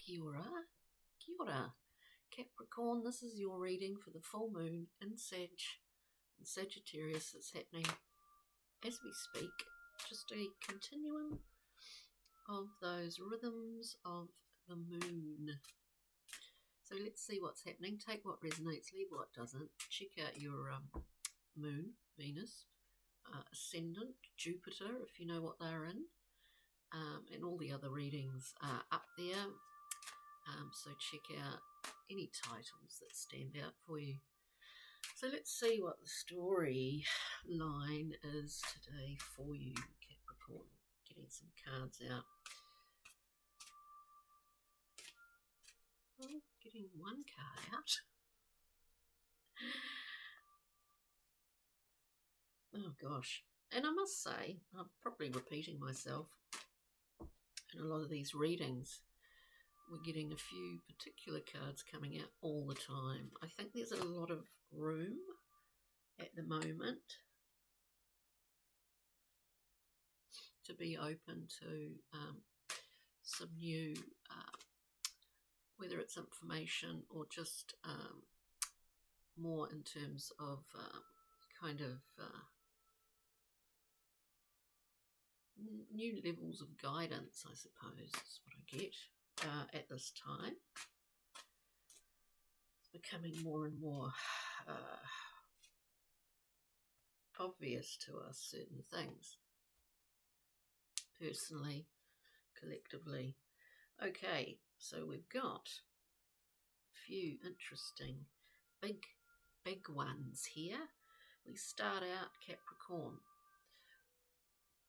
Kia ora. Kia ora. Capricorn, this is your reading for the full moon in Sagittarius that's happening as we speak. Just a continuum of those rhythms of the moon. So let's see what's happening. Take what resonates, leave what doesn't. Check out your moon, Venus, ascendant, Jupiter, if you know what they're in. And all the other readings are up there. So check out any titles that stand out for you. So let's see what the story line is today for you, Capricorn. Getting some cards out. Oh, getting one card out. Oh gosh. And I must say, I'm probably repeating myself in a lot of these readings. We're getting a few particular cards coming out all the time. I think there's a lot of room at the moment to be open to some new, whether it's information or just more in terms of new levels of guidance, I suppose, is what I get. At this time, it's becoming more and more obvious to us certain things, personally, collectively. Okay, so we've got a few interesting big ones here. We start out Capricorn.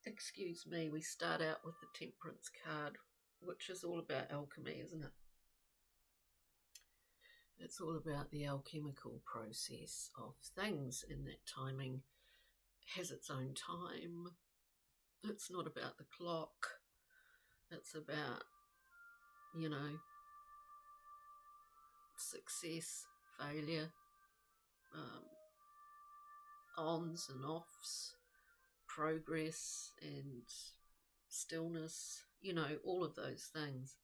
Excuse me, we start out with the Temperance card, which is all about alchemy, isn't it? It's all about the alchemical process of things, and that timing has its own time. It's not about the clock. It's about, success, failure, ons and offs, progress and stillness, all of those things.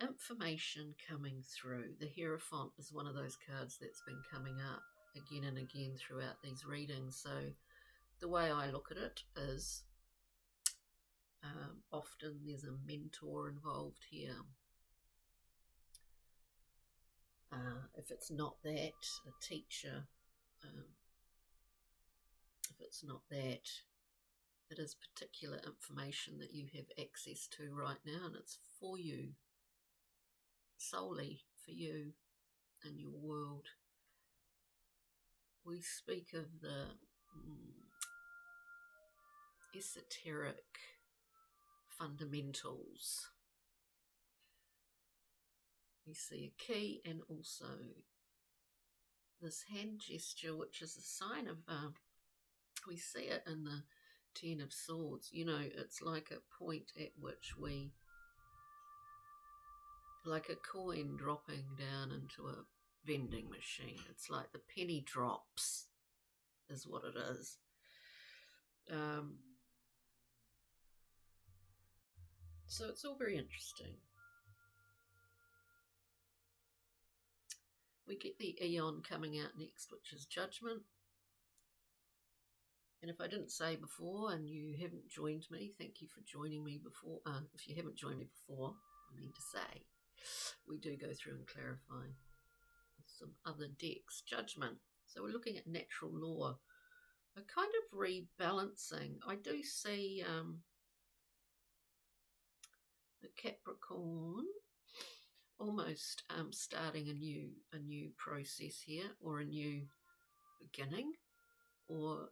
Information coming through. The Hierophant is one of those cards that's been coming up again and again throughout these readings. So the way I look at it is often there's a mentor involved here. If it's not that, a teacher. If it's not that, it is particular information that you have access to right now, and it's for you, solely for you and your world. We speak of the esoteric fundamentals. We see a key and also this hand gesture, which is a sign of, we see it in the Ten of Swords. It's like a point at which we, like a coin dropping down into a vending machine. It's like the penny drops is what it is. So it's all very interesting. We get the Eon coming out next, which is Judgment. And if I didn't say before and you haven't joined me, thank you for joining me before. If you haven't joined me before, I mean to say, we do go through and clarify some other decks. Judgment. So we're looking at natural law, a kind of rebalancing. I do see the Capricorn almost starting a new process here, or a new beginning, or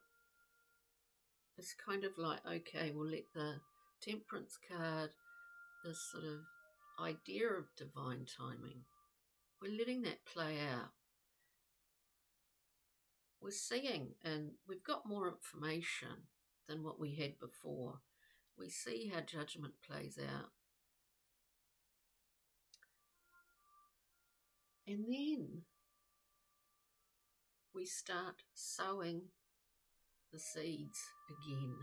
it's kind of like, okay, we'll let the Temperance card, this sort of idea of divine timing, we're letting that play out. We're seeing, and we've got more information than what we had before. We see how Judgment plays out. And then we start sowing the seeds again.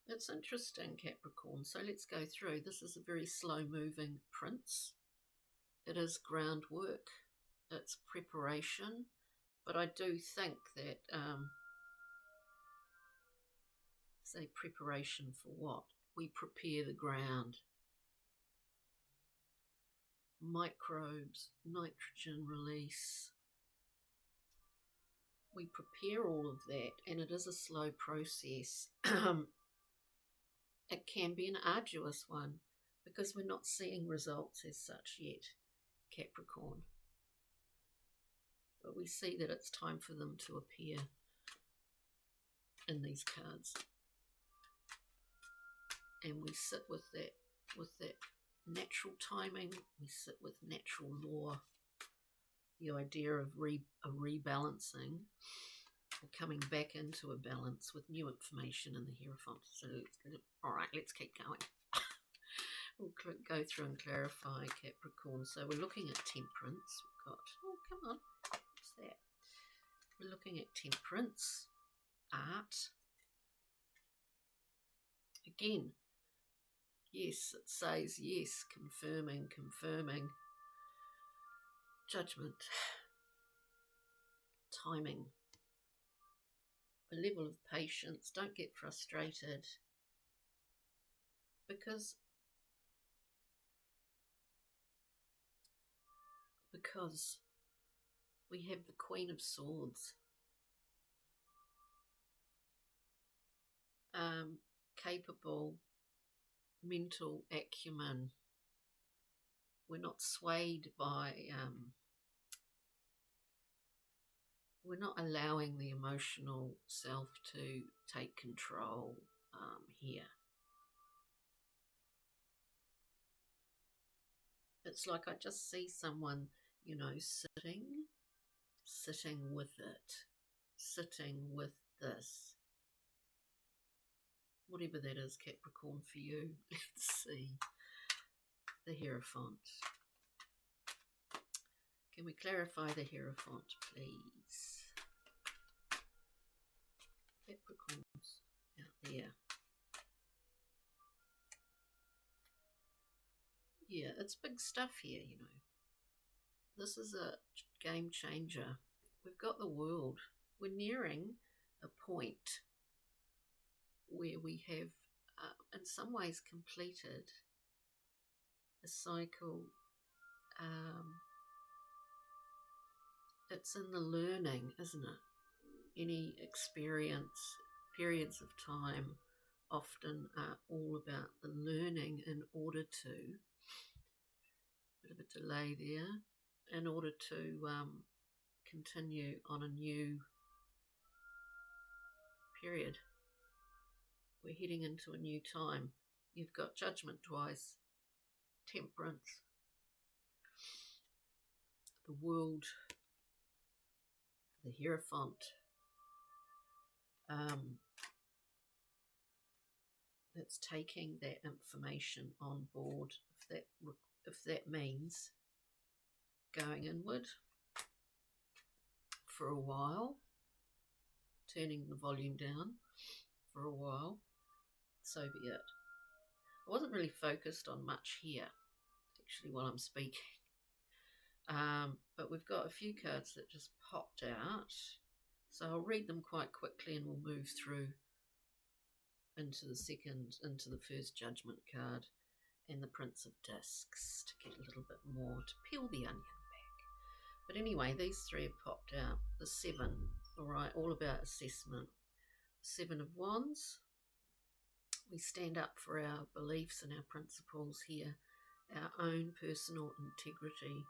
It's interesting, Capricorn. So let's go through. This is a very slow moving prince. It is groundwork. It's preparation. But I do think that, say preparation for what? We prepare the ground. Microbes, nitrogen release. We prepare all of that, and it is a slow process. It can be an arduous one because we're not seeing results as such yet, Capricorn. But we see that it's time for them to appear in these cards. And we sit with that natural timing. We sit with natural law, the idea of a rebalancing, or coming back into a balance with new information in the Hierophant. So, all right, let's keep going. We'll go through and clarify, Capricorn. So we're looking at temperance. We've got, oh, come on, what's that? We're looking at temperance, art. Again, yes, it says yes, confirming. Judgment, timing, a level of patience. Don't get frustrated, because we have the Queen of Swords, capable, mental acumen. We're not swayed by, we're not allowing the emotional self to take control here. It's like I just see someone, sitting with it, sitting with this. Whatever that is, Capricorn, for you. Let's see. The Hierophant. Can we clarify the Hierophant, please? Capricorns out there. Yeah, it's big stuff here, This is a game changer. We've got the world. We're nearing a point where we have, in some ways, completed a cycle. It's in the learning, isn't it? Any experience, periods of time, often are all about the learning in order to, bit of a delay there, in order to continue on a new period. We're heading into a new time. You've got Judgment twice, Temperance, the World, the Hierophant. That's taking that information on board. If that means going inward for a while, turning the volume down for a while, so be it. I wasn't really focused on much here, actually, while I'm speaking. But we've got a few cards that just popped out. So I'll read them quite quickly and we'll move through into the first Judgment card and the Prince of Discs to get a little bit more, to peel the onion back. But anyway, these three have popped out. The 7, all right, all about assessment. 7 of Wands. We stand up for our beliefs and our principles here, our own personal integrity.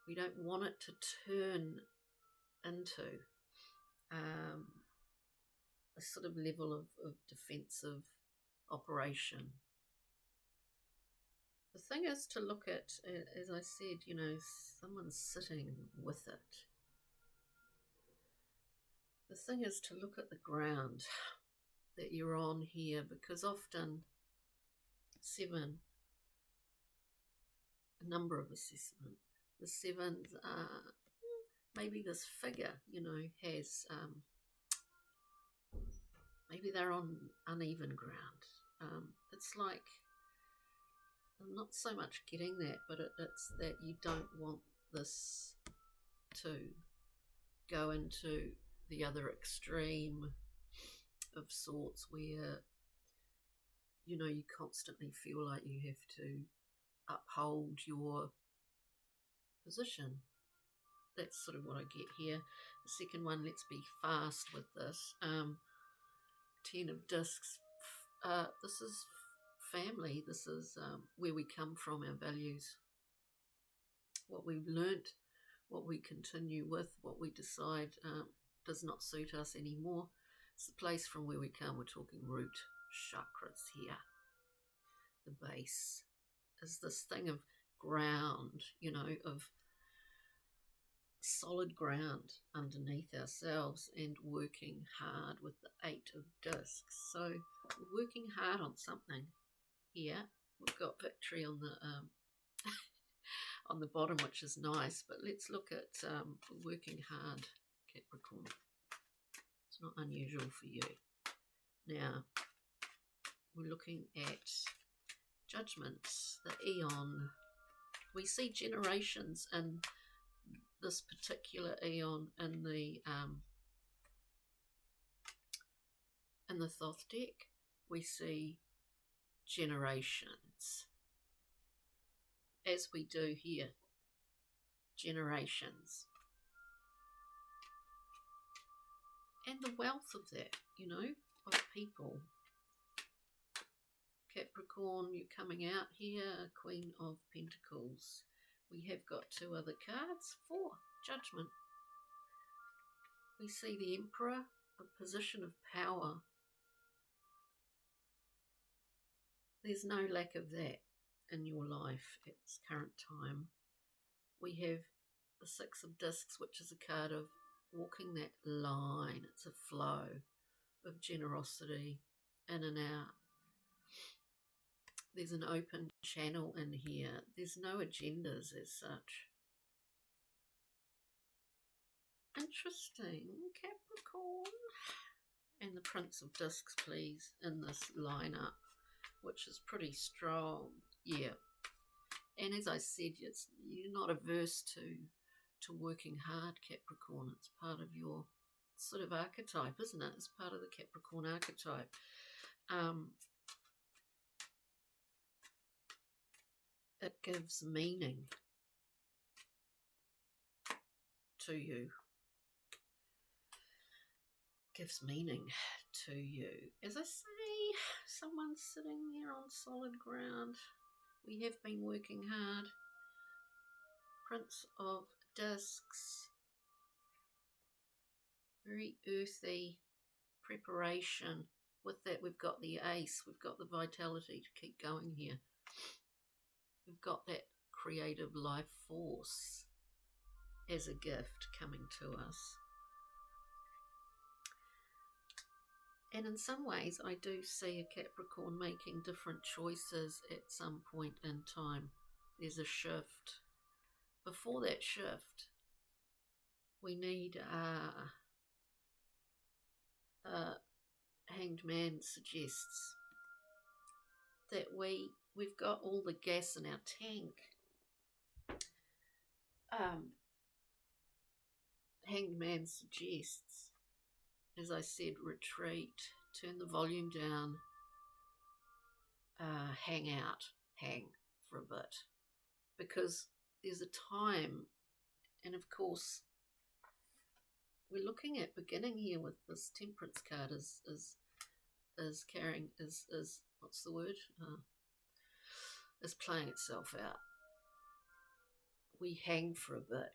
We don't want it to turn into a sort of level of defensive operation. The thing is to look at, as I said, someone's sitting with it. The thing is to look at the ground that you're on here, because often 7, a number of assessment. The 7s are, maybe this figure, has maybe they're on uneven ground. It's like, I'm not so much getting that, but it's that you don't want this to go into the other extreme of sorts where, you know, you constantly feel like you have to uphold your position. That's sort of what I get here. The second one, let's be fast with this. 10 of discs. This is family. This is where we come from, our values, what we've learnt, what we continue with, what we decide does not suit us anymore. It's the place from where we come. We're talking root chakras here. The base is this thing of ground, you know, of solid ground underneath ourselves, and working hard with the 8 of discs. So we're working hard on something here. We've got victory on the on the bottom, which is nice, but let's look at working hard, Capricorn. It's not unusual for you. Now we're looking at judgments, the eon. We see generations in this particular eon in the Thoth deck. We see generations, as we do here, generations, and the wealth of that, you know, of people. Capricorn, you're coming out here, Queen of Pentacles. We have got 2 other cards for Judgment. We see the Emperor, a position of power. There's no lack of that in your life at this current time. We have the 6 of discs, which is a card of walking that line. It's a flow of generosity in and out. There's an open channel in here. There's no agendas as such. Interesting, Capricorn. And the Prince of Discs, please, in this lineup, which is pretty strong. Yeah. And as I said, you're not averse to working hard, Capricorn. It's part of your sort of archetype, isn't it? It's part of the Capricorn archetype. It gives meaning to you. Gives meaning to you. As I say, someone's sitting there on solid ground. We have been working hard. Prince of Discs. Very earthy preparation. With that, we've got the ace. We've got the vitality to keep going here. We've got that creative life force as a gift coming to us. And in some ways, I do see a Capricorn making different choices at some point in time. There's a shift. Before that shift, we need Hanged Man suggests that we've got all the gas in our tank. Hanged Man suggests, as I said, retreat, turn the volume down, hang for a bit, because there's a time, and of course we're looking at beginning here with this Temperance card is carrying, is what's the word, is playing itself out. We hang for a bit.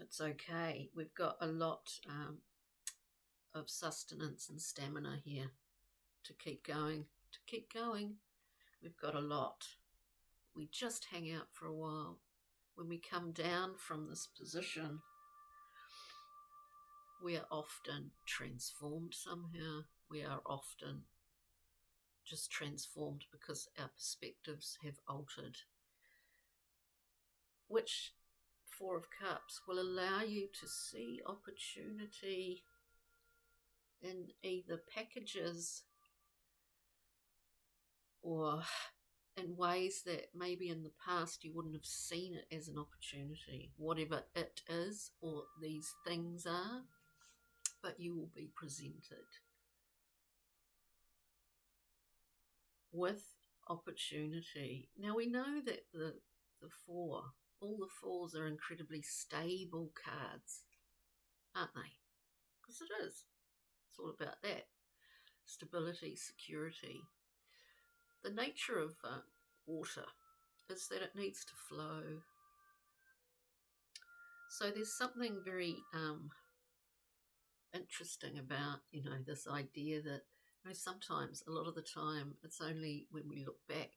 It's okay. We've got a lot of sustenance and stamina here to keep going. We've got a lot. We just hang out for a while. When we come down from this position, we are often transformed somehow. We are often just transformed because our perspectives have altered, which 4 of Cups will allow you to see opportunity in either packages or in ways that maybe in the past you wouldn't have seen it as an opportunity, whatever it is or these things are, but you will be presented with opportunity. Now we know that the four, all the fours are incredibly stable cards, aren't they? Because it is. It's all about that. Stability, security. The nature of water is that it needs to flow. So there's something very interesting about, this idea that, sometimes, a lot of the time, it's only when we look back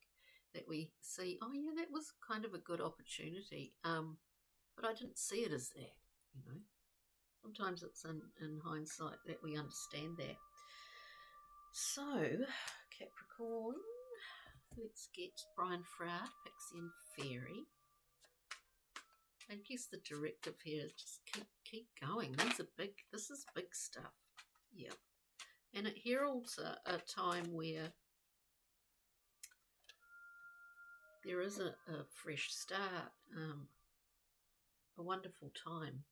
that we see, oh yeah, that was kind of a good opportunity, but I didn't see it as that, Sometimes it's in hindsight that we understand that. So, Capricorn, let's get Brian Froud, Pixie and Fairy. I guess the directive here is just keep going. This is big stuff. Yeah. And it heralds a time where there is a fresh start, a wonderful time.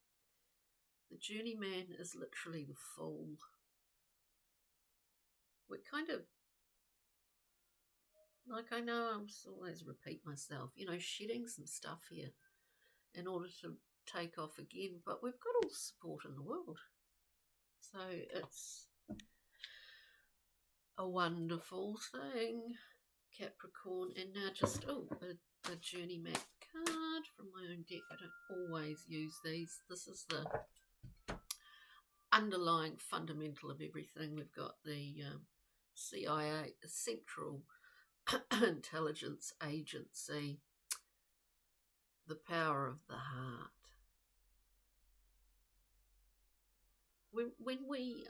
The journeyman is literally the fool. We're kind of, like, I know I always repeat myself, shedding some stuff here in order to take off again, but we've got all the support in the world. So it's a wonderful thing, Capricorn. And now just, a journey map card from my own deck. I don't always use these. This is the underlying fundamental of everything. We've got the CIA, the Central Intelligence Agency, the power of the heart. When we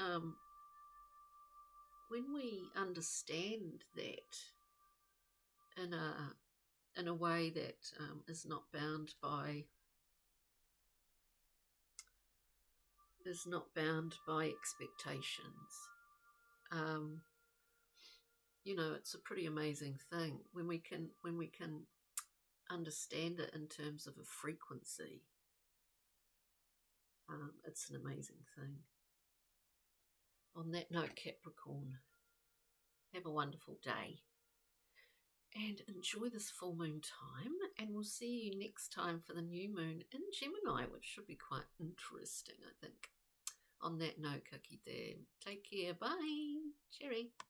understand that in a way that is not bound by expectations, it's a pretty amazing thing when we can understand it in terms of a frequency. It's an amazing thing. On that note, Capricorn, have a wonderful day and enjoy this full moon time, and we'll see you next time for the new moon in Gemini, which should be quite interesting, I think. On that note, Kaki there. Take care. Bye. Cherry.